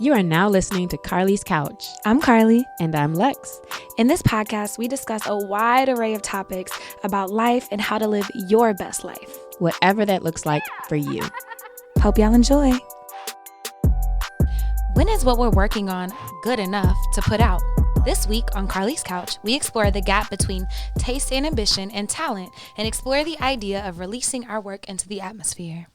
You are now listening to Carlie's Couch. I'm Carlie. And I'm Lex. In this podcast, we discuss a wide array of topics about life and how to live your best life. Whatever that looks like for you. Hope y'all enjoy. When is what we're working on good enough to put out? This week on Carlie's Couch, we explore the gap between taste and ambition and talent and explore the idea of releasing our work into the atmosphere.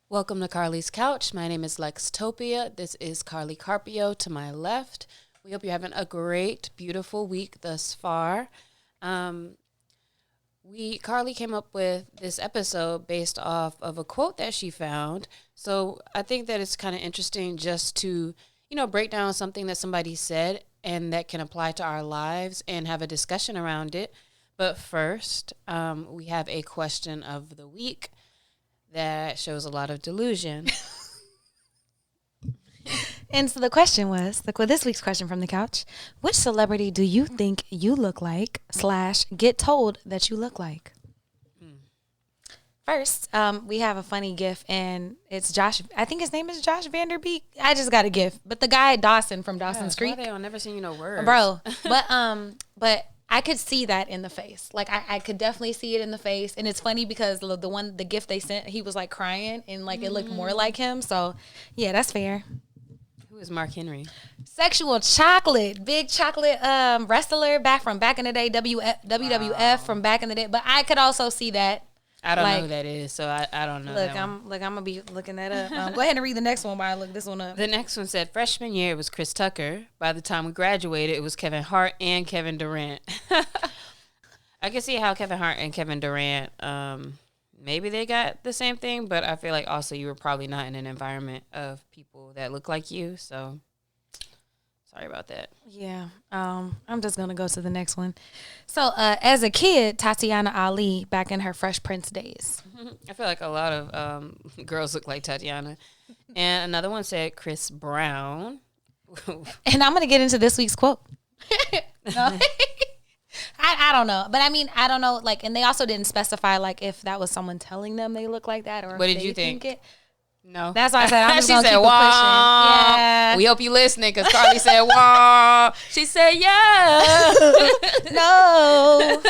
Welcome to Carlie's Couch. My name is Lextopia. This is Carlie Carpio to my left. We hope you're having a great, beautiful week thus far. Carlie came up with this episode based off of a quote that she found. So I think that it's kind of interesting just to, break down something that somebody said and that can apply to our lives and have a discussion around it. But first, we have a question of the week that shows a lot of delusion. And so the question was, this week's question from the couch, which celebrity do you think you look like / get told that you look like? First, we have a funny gif, and it's Josh. I think his name is Josh Vanderbeek. I just got a gif. But the guy Dawson from Dawson's Creek. Why they don't never seen words. Bro, but I could see that in the face. Like, I could definitely see it in the face. And it's funny because the gift they sent, he was like crying and like it looked more like him. So yeah, that's fair. Who is Mark Henry? Sexual Chocolate, big chocolate wrestler back in the day, WWF from back in the day. But I could also see that. I don't know who that is, so I don't know. I'm gonna be looking that up. Go ahead and read the next one while I look this one up. The next one said freshman year it was Chris Tucker. By the time we graduated, it was Kevin Hart and Kevin Durant. I can see how Kevin Hart and Kevin Durant, maybe they got the same thing, but I feel like also you were probably not in an environment of people that look like you. So sorry about that. Yeah. I'm just going to go to the next one. So, as a kid, Tatiana Ali back in her Fresh Prince days. I feel like a lot of girls look like Tatiana. And another one said Chris Brown. And I'm going to get into this week's quote. No. I don't know. But I mean, I don't know. Like, and they also didn't specify like if that was someone telling them they look like that or what if did you think? It. No. That's why I said I'm just going to keep keep pushing. Yeah. We hope you listening because Carlie said, wah. She said, yeah. No.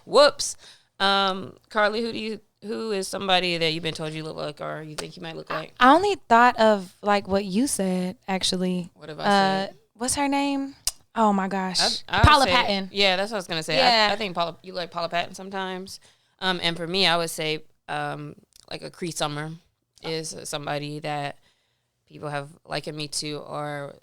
Whoops. Carlie, who is somebody that you've been told you look like or you think you might look like? I only thought of like what you said, actually. What have I said? What's her name? Oh my gosh. I Paula say, Patton. Yeah, that's what I was going to say. Yeah. I think you like Paula Patton sometimes. And for me, I would say like a Cree Summer is somebody that people have likened me to or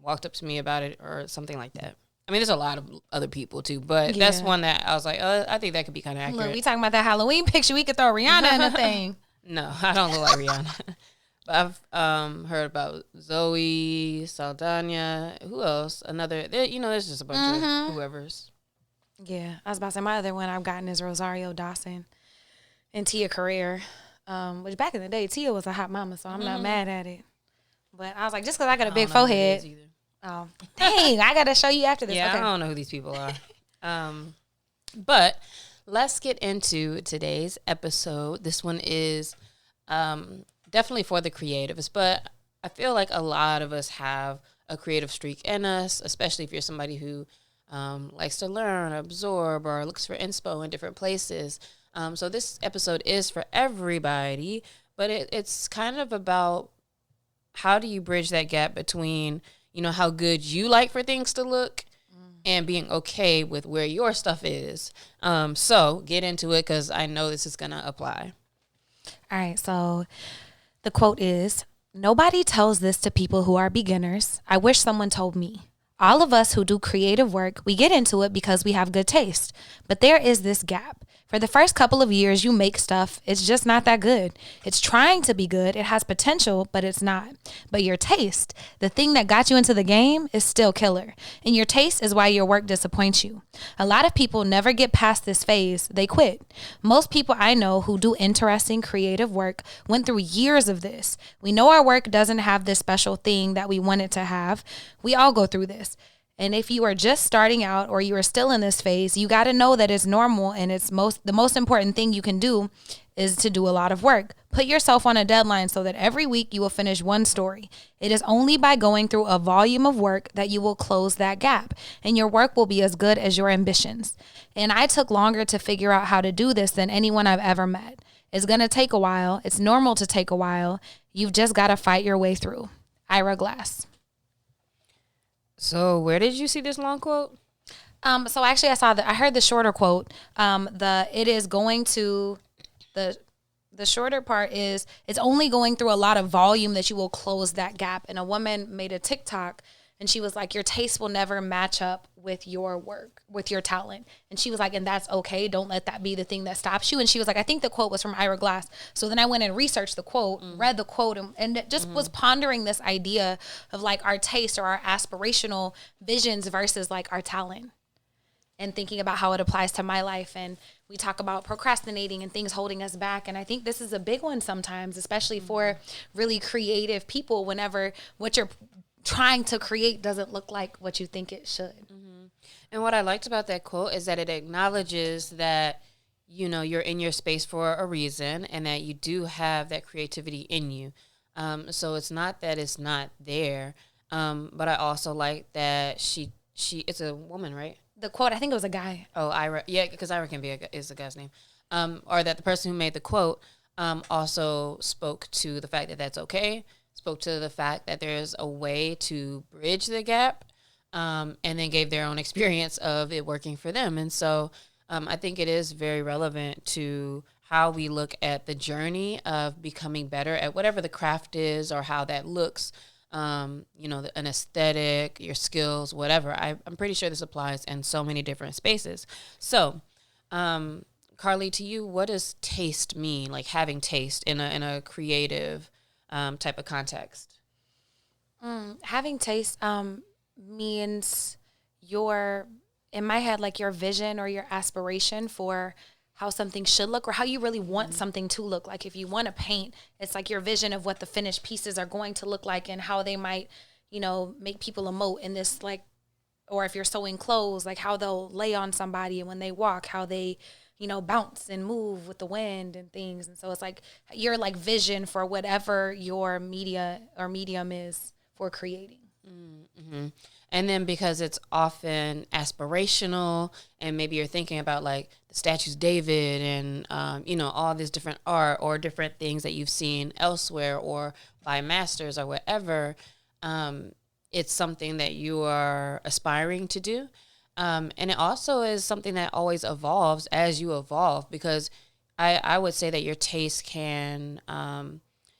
walked up to me about it or something like that. I mean, there's a lot of other people too, but that's one that I was like, I think that could be kind of accurate. Look, we talking about that Halloween picture. We could throw Rihanna in the thing. No, I don't look like Rihanna. But I've heard about Zoe Saldana. Who else? Another. There's just a bunch of whoever's. Yeah, I was about to say my other one I've gotten is Rosario Dawson and Tia Carrere. Which back in the day, Tia was a hot mama, so I'm not mad at it. But I was like, just because I got a big forehead. Oh, dang, I got to show you after this. Yeah, okay. I don't know who these people are. But let's get into today's episode. This one is definitely for the creatives, but I feel like a lot of us have a creative streak in us, especially if you're somebody who likes to learn or absorb or looks for inspo in different places. So this episode is for everybody, but it's kind of about how do you bridge that gap between, how good you like for things to look and being okay with where your stuff is. So get into it because I know this is going to apply. All right. So the quote is, "Nobody tells this to people who are beginners. I wish someone told me. All of us who do creative work, we get into it because we have good taste. But there is this gap. For the first couple of years you make stuff, it's just not that good. It's trying to be good. It has potential, but it's not. But your taste, the thing that got you into the game, is still killer. And your taste is why your work disappoints you. A lot of people never get past this phase. They quit. Most people I know who do interesting creative work went through years of this. We know our work doesn't have this special thing that we want it to have. We all go through this. And if you are just starting out or you are still in this phase, you got to know that it's normal and it's the most important thing you can do is to do a lot of work. Put yourself on a deadline so that every week you will finish one story. It is only by going through a volume of work that you will close that gap, and your work will be as good as your ambitions. And I took longer to figure out how to do this than anyone I've ever met. It's going to take a while. It's normal to take a while. You've just got to fight your way through. Ira Glass. So where did you see this long quote? So actually I heard the shorter quote. The shorter part is, it's only going through a lot of volume that you will close that gap. And a woman made a TikTok and she was like, your taste will never match up with your work, with your talent. And she was like, and that's okay. Don't let that be the thing that stops you. And she was like, I think the quote was from Ira Glass. So then I went and researched the quote, read the quote, and it just was pondering this idea of like our taste or our aspirational visions versus like our talent, and thinking about how it applies to my life. And we talk about procrastinating and things holding us back. And I think this is a big one sometimes, especially for really creative people, whenever what you're trying to create doesn't look like what you think it should. And what I liked about that quote is that it acknowledges that, you know, you're in your space for a reason and that you do have that creativity in you. So it's not that it's not there. But I also like that she it's a woman, right? The quote, I think it was a guy. Oh, Ira. Yeah, because Ira is a guy's name. Or that the person who made the quote also spoke to the fact that that's okay, spoke to the fact that there's a way to bridge the gap, and then gave their own experience of it working for them. And so I think it is very relevant to how we look at the journey of becoming better at whatever the craft is or how that looks. You know, an aesthetic, your skills, whatever. I'm pretty sure this applies in so many different spaces. So, Carlie, to you, what does taste mean? Like having taste in a creative type of context? Having taste means in my head, like your vision or your aspiration for how something should look or how you really want something to look like. If you want to paint, it's like your vision of what the finished pieces are going to look like and how they might, you know, make people emote in this, like, or if you're sewing clothes, like how they'll lay on somebody and when they walk, how they, you know, bounce and move with the wind and things. And so it's like your like vision for whatever your media or medium is for creating. Mm-hmm. And then because it's often aspirational and maybe you're thinking about like the statues David and, you know, all this different art or different things that you've seen elsewhere or by masters or whatever, it's something that you are aspiring to do. And it also is something that always evolves as you evolve, because I would say that your taste can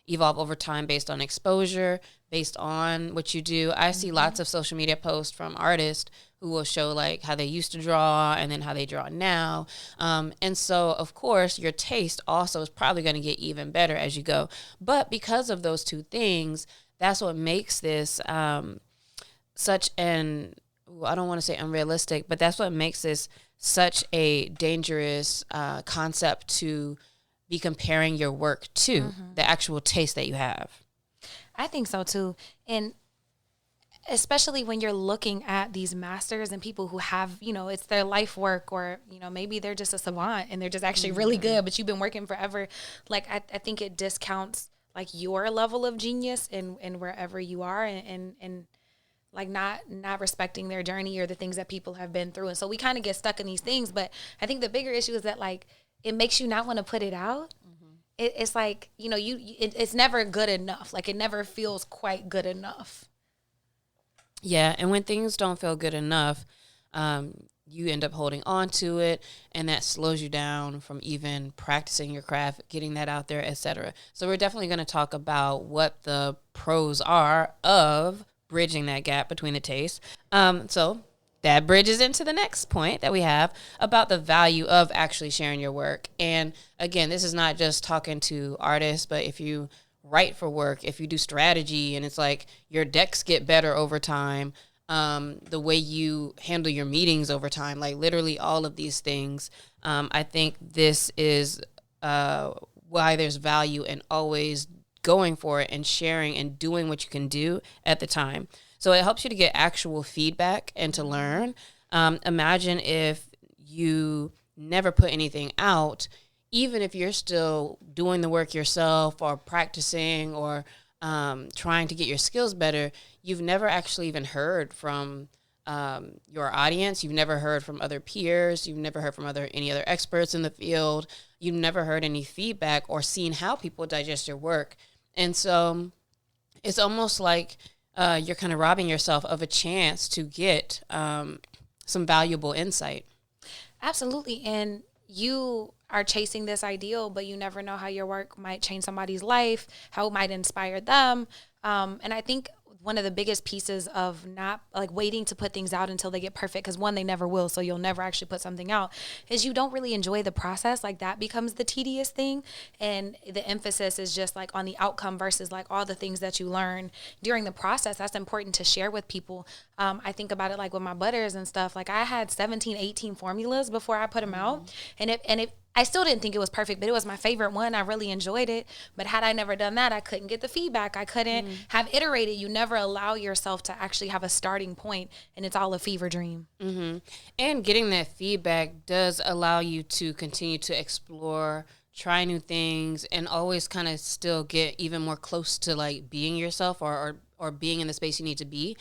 evolve over time based on exposure, based on what you do. I see lots of social media posts from artists who will show like how they used to draw and then how they draw now. And so, of course, your taste also is probably going to get even better as you go. But because of those two things, that's what makes this such an, I don't want to say unrealistic, but that's what makes this such a dangerous concept to be comparing your work to the actual taste that you have. I think so too. And especially when you're looking at these masters and people who have, you know, it's their life work, or, you know, maybe they're just a savant and they're just actually really good, but you've been working forever. Like, I think it discounts like your level of genius and wherever you are, and like not respecting their journey or the things that people have been through. And so we kind of get stuck in these things. But I think the bigger issue is that like it makes you not want to put it out. It's like, you know, it's never good enough. Like it never feels quite good enough. Yeah, and when things don't feel good enough, you end up holding on to it, and that slows you down from even practicing your craft, getting that out there, etc. So we're definitely going to talk about what the pros are of bridging that gap between the tastes. So that bridges into the next point that we have about the value of actually sharing your work. And again, this is not just talking to artists, but if you write for work, if you do strategy and it's like your decks get better over time, the way you handle your meetings over time, like literally all of these things, I think this is why there's value in always going for it and sharing and doing what you can do at the time. So it helps you to get actual feedback and to learn. Imagine if you never put anything out, even if you're still doing the work yourself or practicing or trying to get your skills better, you've never actually even heard from your audience. You've never heard from other peers. You've never heard from any other experts in the field. You've never heard any feedback or seen how people digest your work. And so it's almost like you're kind of robbing yourself of a chance to get some valuable insight. Absolutely. And you are chasing this ideal, but you never know how your work might change somebody's life, how it might inspire them. And I think one of the biggest pieces of not like waiting to put things out until they get perfect, because one, they never will, so you'll never actually put something out, is you don't really enjoy the process. Like that becomes the tedious thing, and the emphasis is just like on the outcome versus like all the things that you learn during the process. That's important to share with people. I think about it like with my butters and stuff. Like I had 17, 18 formulas before I put them out, and if I still didn't think it was perfect, but it was my favorite one. I really enjoyed it. But had I never done that, I couldn't get the feedback. I couldn't have iterated. You never allow yourself to actually have a starting point, and it's all a fever dream. Mm-hmm. And getting that feedback does allow you to continue to explore, try new things, and always kind of still get even more close to like being yourself or being in the space you need to be.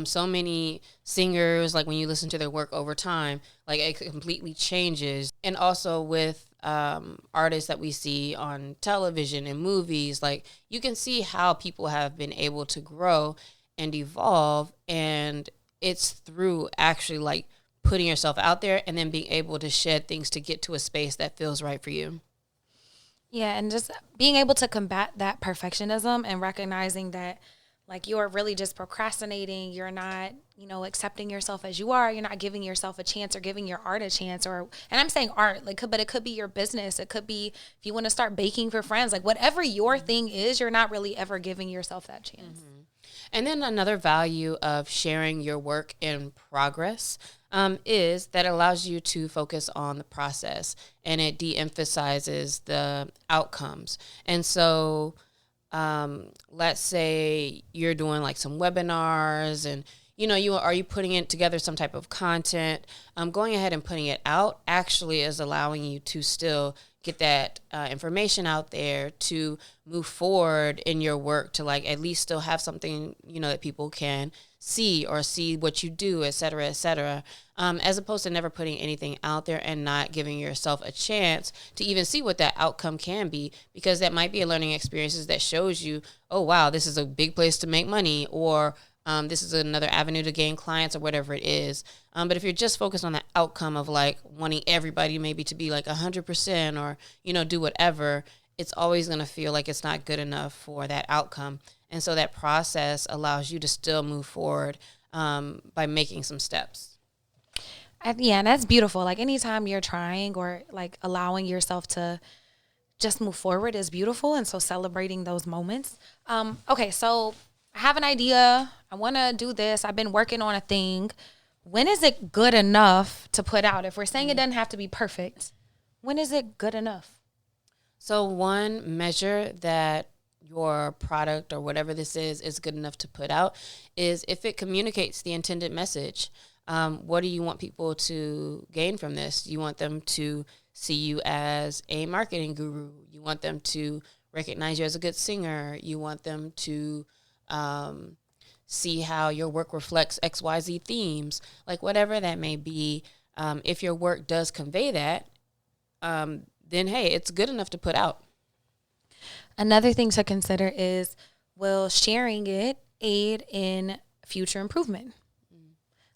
So many singers, like when you listen to their work over time, like it completely changes. And also with artists that we see on television and movies, like you can see how people have been able to grow and evolve. And it's through actually like putting yourself out there and then being able to shed things to get to a space that feels right for you. Yeah, and just being able to combat that perfectionism and recognizing that like you're really just procrastinating. You're not, accepting yourself as you are. You're not giving yourself a chance or giving your art a chance. And I'm saying art, but it could be your business. It could be if you want to start baking for friends, like whatever your thing is, you're not really ever giving yourself that chance. Mm-hmm. And then another value of sharing your work in progress is that it allows you to focus on the process and it de-emphasizes the outcomes. And so let's say you're doing like some webinars and you putting it together some type of content, going ahead and putting it out actually is allowing you to still get that information out there to move forward in your work, to like at least still have something, that people can see or see what you do, et cetera, as opposed to never putting anything out there and not giving yourself a chance to even see what that outcome can be, because that might be a learning experiences that shows you, oh, wow, this is a big place to make money, or this is another avenue to gain clients or whatever it is. But if you're just focused on the outcome of like wanting everybody maybe to be like 100% or, do whatever, it's always going to feel like it's not good enough for that outcome. And so that process allows you to still move forward by making some steps. Yeah, and that's beautiful. Like anytime you're trying or like allowing yourself to just move forward is beautiful. And so celebrating those moments. Okay, so I have an idea. I want to do this. I've been working on a thing. When is it good enough to put out? If we're saying it doesn't have to be perfect, when is it good enough? So one measure that your product or whatever this is good enough to put out is if it communicates the intended message. What do you want people to gain from this? You want them to see you as a marketing guru. You want them to recognize you as a good singer. You want them to see how your work reflects XYZ themes, like whatever that may be. If your work does convey that, then hey, it's good enough to put out. Another thing to consider is, will sharing it aid in future improvement?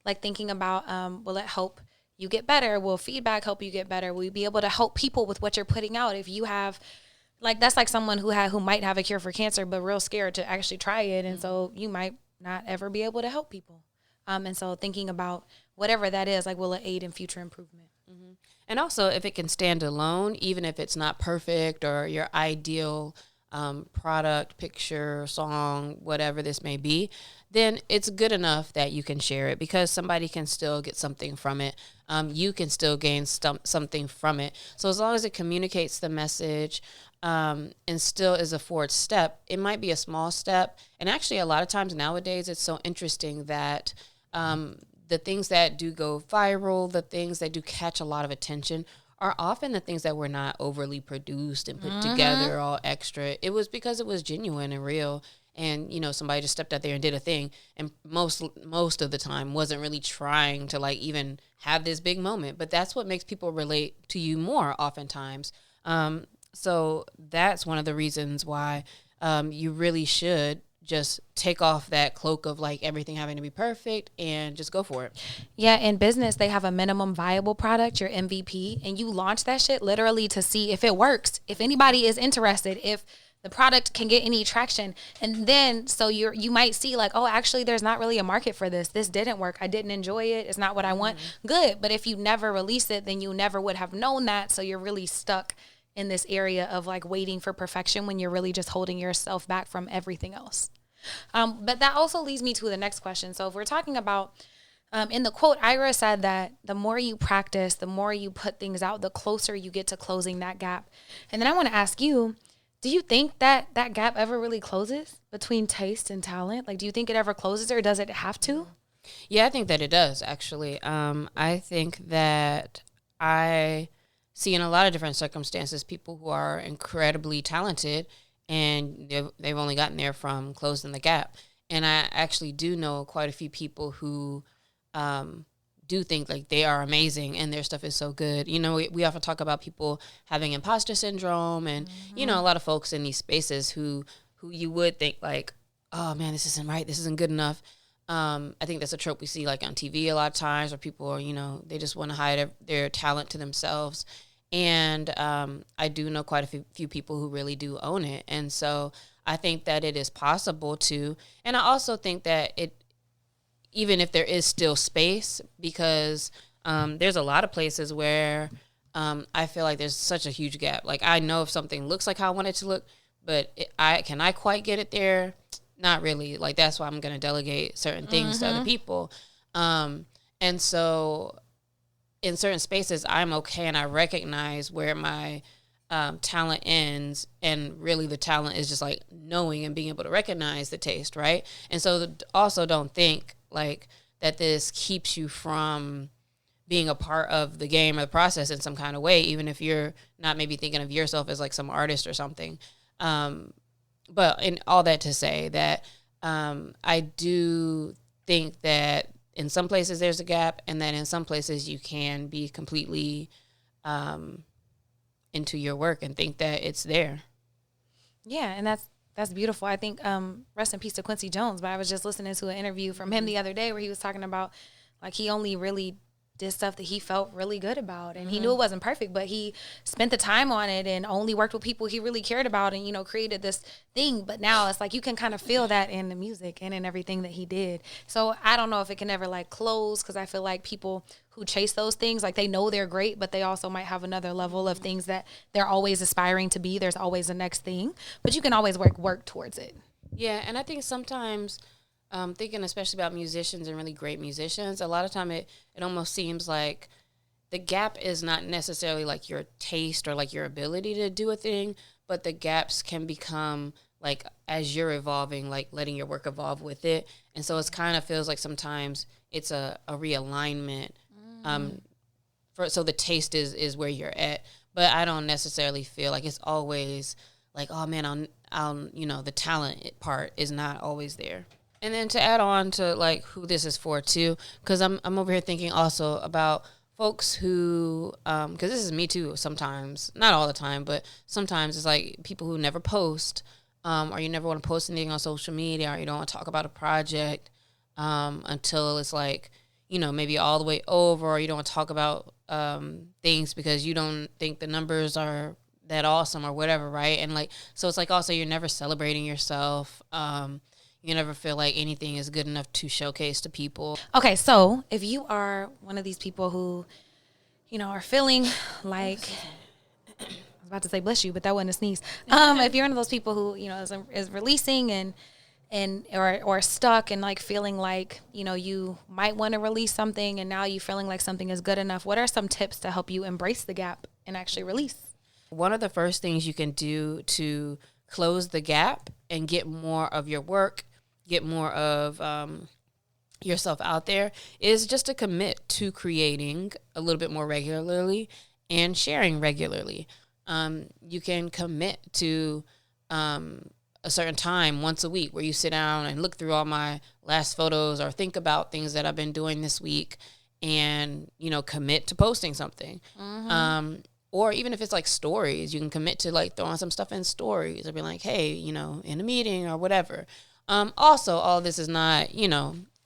Like thinking about, will it help you get better? Will feedback help you get better? Will you be able to help people with what you're putting out? If you have, like, that's like someone who might have a cure for cancer, but real scared to actually try it. And so you might not ever be able to help people. And so thinking about whatever that is, like, will it aid in future improvement? Mm-hmm. And also if it can stand alone, even if it's not perfect or your ideal product, picture, song, whatever this may be, then it's good enough that you can share it because somebody can still get something from it. You can still gain something from it. So as long as it communicates the message and still is a forward step, it might be a small step. And actually a lot of times nowadays, it's so interesting that the things that do go viral, the things that do catch a lot of attention are often the things that were not overly produced and put together all extra. It was because it was genuine and real. And, you know, somebody just stepped out there and did a thing. And most of the time wasn't really trying to like even have this big moment. But that's what makes people relate to you more oftentimes. So that's one of the reasons why you really should just take off that cloak of like everything having to be perfect and just go for it. Yeah, in business, they have a minimum viable product, your MVP, and you launch that shit literally to see if it works, if anybody is interested, if the product can get any traction. And then so you might see like, oh, actually there's not really a market for this. This didn't work. I didn't enjoy it. It's not what I want. Good. But if you never release it, then you never would have known that. So you're really stuck in this area of like waiting for perfection when you're really just holding yourself back from everything else. But that also leads me to the next question. So if we're talking about, in the quote, Ira said that the more you practice, the more you put things out, the closer you get to closing that gap. And then I want to ask you, do you think that that gap ever really closes between taste and talent? Like, do you think it ever closes, or does it have to? Yeah, I think that it does, actually. I think that I see in a lot of different circumstances people who are incredibly talented and they've only gotten there from closing the gap. And I actually do know quite a few people who do think like they are amazing and their stuff is so good. You know, we often talk about people having imposter syndrome and, you know, a lot of folks in these spaces who you would think like, oh man, this isn't right. This isn't good enough. I think that's a trope we see like on TV a lot of times where people are, you know, they just want to hide their talent to themselves. And I do know quite a few people who really do own it. And so I think that it is possible to, and I also think that even if there is still space, because there's a lot of places where I feel like there's such a huge gap. Like I know if something looks like how I want it to look, but can I quite get it there? Not really. Like that's why I'm going to delegate certain things to other people. And so in certain spaces, I'm okay and I recognize where my talent ends, and really the talent is just like knowing and being able to recognize the taste, right? And so also don't think like that this keeps you from being a part of the game or the process in some kind of way, even if you're not maybe thinking of yourself as like some artist or something. But in all that to say that I do think that in some places there's a gap, and that in some places you can be completely into your work and think that it's there. Yeah, and that's beautiful. I think rest in peace to Quincy Jones, but I was just listening to an interview from him the other day where he was talking about like he only really did stuff that he felt really good about, and he knew it wasn't perfect, but he spent the time on it and only worked with people he really cared about, and, you know, created this thing. But now it's like you can kind of feel that in the music and in everything that he did. So I don't know if it can ever like close, because I feel like people who chase those things, like they know they're great, but they also might have another level of things that they're always aspiring to be. There's always the next thing, but you can always work towards it. Yeah, and I think sometimes thinking especially about musicians and really great musicians, a lot of time it almost seems like the gap is not necessarily like your taste or like your ability to do a thing, but the gaps can become like as you're evolving, like letting your work evolve with it. And so it's kind of feels like sometimes it's a realignment. So the taste is where you're at, but I don't necessarily feel like it's always like, oh man, I'll you know, the talent part is not always there. And then to add on to like who this is for too, because I'm over here thinking also about folks who, because this is me too sometimes, not all the time, but sometimes it's like people who never post, or you never want to post anything on social media, or you don't want to talk about a project until it's like, you know, maybe all the way over, or you don't want to talk about things because you don't think the numbers are that awesome or whatever, right? And like, so it's like also you're never celebrating yourself. You never feel like anything is good enough to showcase to people. Okay, so if you are one of these people who, you know, are feeling like, I was about to say bless you, but that wasn't a sneeze. If you're one of those people who, you know, is releasing or stuck and like feeling like, you know, you might want to release something and now you feeling like something is good enough, what are some tips to help you embrace the gap and actually release? One of the first things you can do to close the gap and get more of your work, get more of yourself out there, is just to commit to creating a little bit more regularly and sharing regularly. You can commit to a certain time once a week where you sit down and look through all my last photos or think about things that I've been doing this week and, commit to posting something. Or even if it's like stories, you can commit to like throwing some stuff in stories or be like, hey, in a meeting or whatever. Also, all this is not,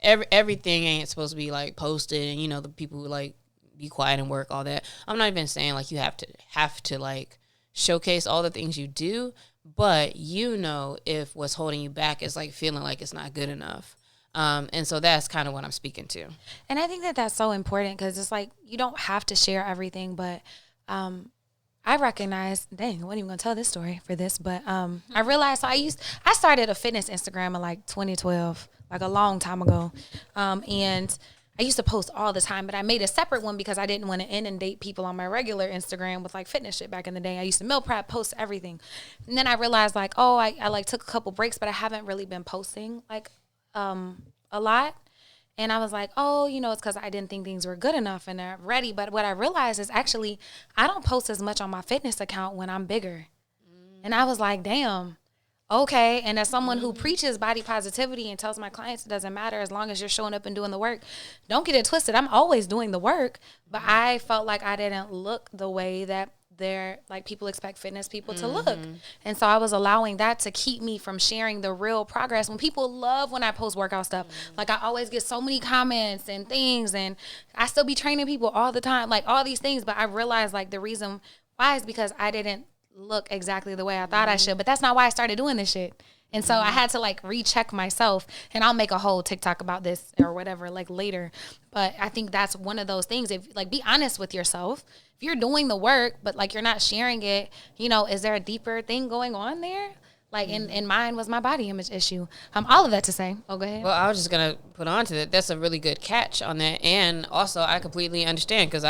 everything ain't supposed to be like posted and, the people who like be quiet and work, all that. I'm not even saying like you have to like showcase all the things you do, but if what's holding you back is like feeling like it's not good enough. And so that's kind of what I'm speaking to. And I think that that's so important because it's like you don't have to share everything, but I recognize, dang, I wasn't even gonna tell this story for this, but I realized I started a fitness Instagram in like 2012, like a long time ago, and I used to post all the time, but I made a separate one because I didn't want to inundate people on my regular Instagram with like fitness shit back in the day. I used to meal prep, post everything. And then I realized like, I like took a couple breaks, but I haven't really been posting like a lot. And I was like, it's because I didn't think things were good enough and they're ready. But what I realized is actually I don't post as much on my fitness account when I'm bigger. And I was like, damn. Okay, and as someone who preaches body positivity and tells my clients it doesn't matter as long as you're showing up and doing the work, don't get it twisted. I'm always doing the work, but I felt like I didn't look the way that they're like people expect fitness people to look. And so I was allowing that to keep me from sharing the real progress. When people love when I post workout stuff, like I always get so many comments and things, and I still be training people all the time, like all these things. But I realized like the reason why is because I didn't look exactly the way I thought I should, but that's not why I started doing this shit. And so I had to like recheck myself, and I'll make a whole TikTok about this or whatever like later. But I think that's one of those things. If like be honest with yourself, if you're doing the work but like you're not sharing it, is there a deeper thing going on there? Like in mine was my body image issue. All of that to say, go ahead. Well, I was just gonna put on to that. That's a really good catch on that, and also I completely understand because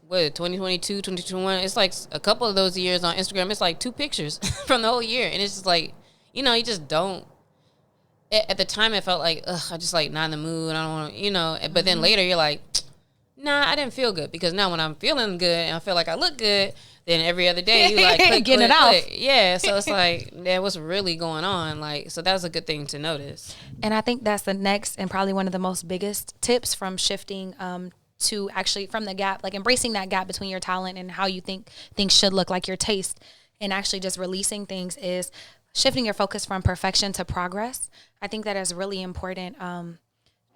2022, 2021, it's like a couple of those years on Instagram, it's like 2 pictures from the whole year. And it's just like, you just don't. At the time, it felt like, I just like not in the mood. I don't want to, but then later you're like, nah, I didn't feel good. Because now when I'm feeling good and I feel like I look good, then every other day you like, getting it off. Yeah, so it's like, what's really going on? Like, so that was a good thing to notice. And I think that's the next and probably one of the most biggest tips from shifting to actually from the gap, like embracing that gap between your talent and how you think things should look, like your taste, and actually just releasing things, is shifting your focus from perfection to progress. I think that is really important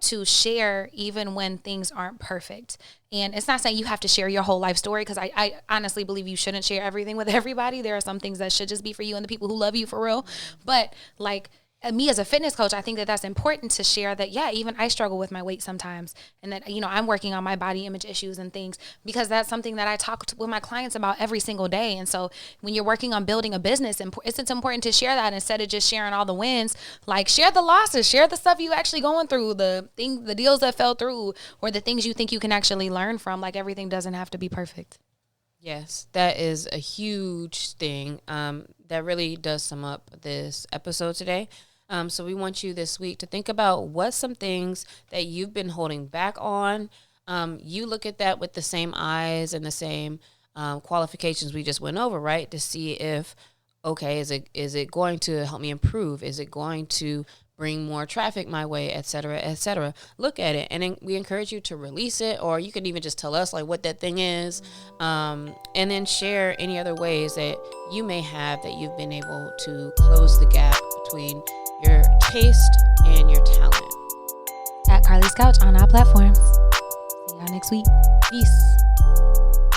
to share even when things aren't perfect. And it's not saying you have to share your whole life story, because I honestly believe you shouldn't share everything with everybody. There are some things that should just be for you and the people who love you for real. But like, me as a fitness coach, I think that that's important to share that, even I struggle with my weight sometimes, and that, I'm working on my body image issues and things, because that's something that I talk with my clients about every single day. And so when you're working on building a business, it's important to share that instead of just sharing all the wins. Like, share the losses, share the stuff you actually going through, the deals that fell through, or the things you think you can actually learn from. Like, everything doesn't have to be perfect. Yes, that is a huge thing. That really does sum up this episode today. So we want you this week to think about what's some things that you've been holding back on. You look at that with the same eyes and the same qualifications we just went over, right? To see if, okay, is it going to help me improve? Is it going to bring more traffic my way, et cetera, et cetera? Look at it, and then we encourage you to release it, or you can even just tell us like what that thing is, and then share any other ways that you may have that you've been able to close the gap between your taste and your talent. At Carlie's Couch on all platforms. See y'all next week. Peace.